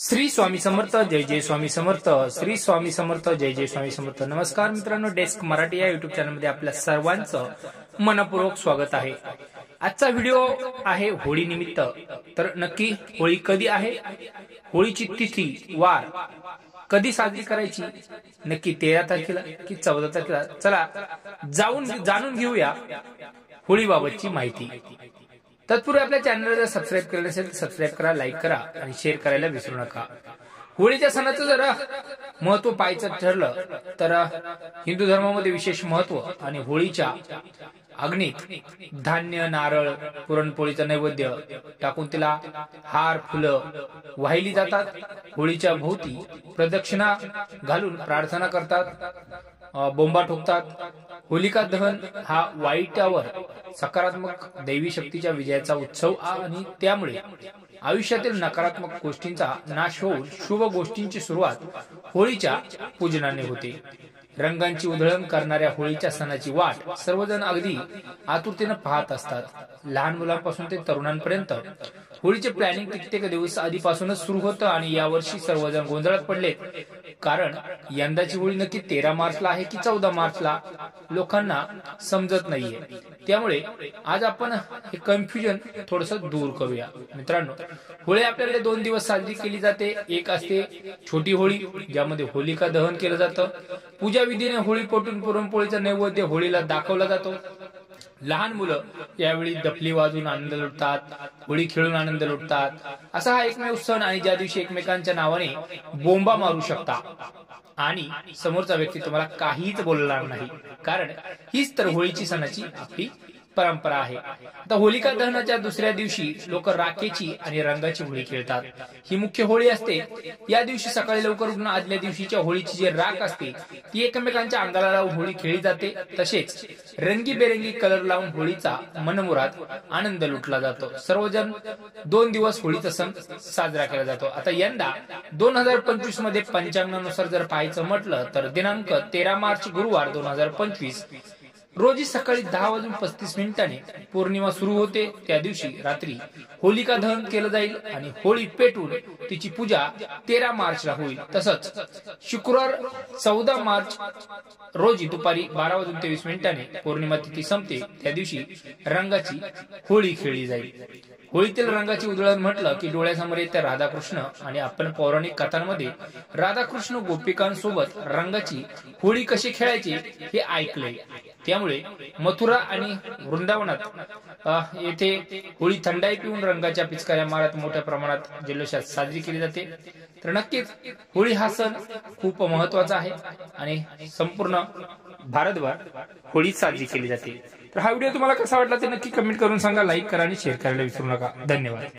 श्री स्वामी समर्थ, जय जय स्वामी समर्थ, श्री स्वामी समर्थ, जय जय स्वामी समर्थ। नमस्कार मित्रांनो, डेस्क मराठी या युट्यूब चॅनल मध्ये आपल्या सर्वांचं मनपूर्वक स्वागत आहे। आजचा व्हिडिओ आहे होळी निमित्त। तर नक्की होळी कधी आहे, होळीची तिथी वार कधी साजरी करायची, नक्की 13 तारखेला की 14 तारखेला, चला जाणून घेऊया होळीबाबतची माहिती। तत्पूर्वी आपल्या चॅनलला जर सबस्क्राइब केलं नसेल तर सबस्क्राइब करा, लाईक करा आणि शेअर करायला विसरू नका। होळीच्या सणाचं जर महत्व पाहायचं ठरलं तर हिंदू धर्मामध्ये विशेष महत्व आणि होळीच्या अग्नीत धान्य, नारळ, पुरणपोळीचं नैवेद्य टाकून तिला हार, फुलं वाहिली जातात। होळीच्या भोवती प्रदक्षिणा घालून प्रार्थना करतात, बोंबा ठोकतात। होलिका दहन हा वाईटावर सकारात्मक दैवी शक्तीच्या विजयाचा उत्सव आणि त्यामुळे आयुष्यातील नकारात्मक गोष्टींचा नाश होऊन शुभ गोष्टींची सुरुवात होळीच्या पूजनाने होते। रंगांची उधळण करणाऱ्या होळीच्या सणाची वाट सर्वजण अगदी आतुरतेने पाहत असतात। लहान मुलांपासून ते तरुणांपर्यंत होळीचे प्लॅनिंग कित्येक दिवस आधीपासूनच सुरू होतं आणि यावर्षी सर्वजण गोंधळात पडले, कारण यंदाची होळी नक्की 13 मार्चला आहे की 14 मार्चला लोकांना समजत नाहीये। त्यामुळे आज आपण हे कन्फ्युजन थोडस दूर करूया। मित्रांनो, होळी आपल्याकडे 2 दिवस साजरी केली जाते। एक असते छोटी होळी, ज्यामध्ये होलिका दहन केलं जातं। पूजा विधीने होळी पेटून पुरणपोळीचा नैवेद्य होळीला दाखवला जातो। लहान मुलं यावेळी डफली वाजून आनंद लुटतात, होळी खेळून आनंद लुटतात। असा हा एकमेव सण आणि ज्या दिवशी एकमेकांच्या नावाने बोंबा मारू शकता आणि समोरचा व्यक्ती तुम्हाला काहीच बोलणार नाही, कारण हीच तर होळीची सणाची आपली परंपरा आहे। आता होलिका दहनाच्या दुसऱ्या दिवशी लोक राखेची आणि रंगाची होळी खेळतात। ही मुख्य होळी असते। या दिवशी सकाळी लवकर उठून आदल्या दिवशीच्या होळीची जी राख असते ती एकमेकांच्या अंगाला लावून होळी खेळली जाते। तसेच रंगीबेरंगी कलर लावून होळीचा मनमुराद आनंद लुटला जातो। सर्वजण 2 दिवस होळीचा सण साजरा केला जातो। आता यंदा 2025 मध्ये पंचांगानुसार जर पाहायचं म्हटलं तर दिनांक 13 मार्च गुरुवार 2025 रोजी सकाळी 10:35 पौर्णिमा सुरू होते। त्या दिवशी रात्री होलिका दहन केलं जाईल आणि होळी पेटून तिची पूजा 13 मार्चला होईल। तसंच शुक्रवार 14 मार्च रोजी दुपारी 12:23 पौर्णिमा तिथी संपते। त्या दिवशी रंगाची होळी खेळली जाईल। होळीतील रंगाची उधळण म्हटलं की डोळ्यासमोर येते राधाकृष्ण, आणि आपण पौराणिक कथांमध्ये राधाकृष्ण गोपिकांसोबत रंगाची होळी कशी खेळायची हे ऐकलंय। त्यामुळे मथुरा आणि वृंदावनात येथे होळी थंडाई पिऊन रंगाच्या पिचकाऱ्या मारत मोठ्या प्रमाणात जल्लोषात साजरी केली जाते। तर नक्कीच होळी हा सण खूप महत्वाचा आहे आणि संपूर्ण भारतभर होळी साजरी केली जाते। तर हा व्हिडिओ तुम्हाला कसा वाटला ते नक्की कमेंट करून सांगा, लाईक करा आणि शेअर करायला विसरू नका। धन्यवाद।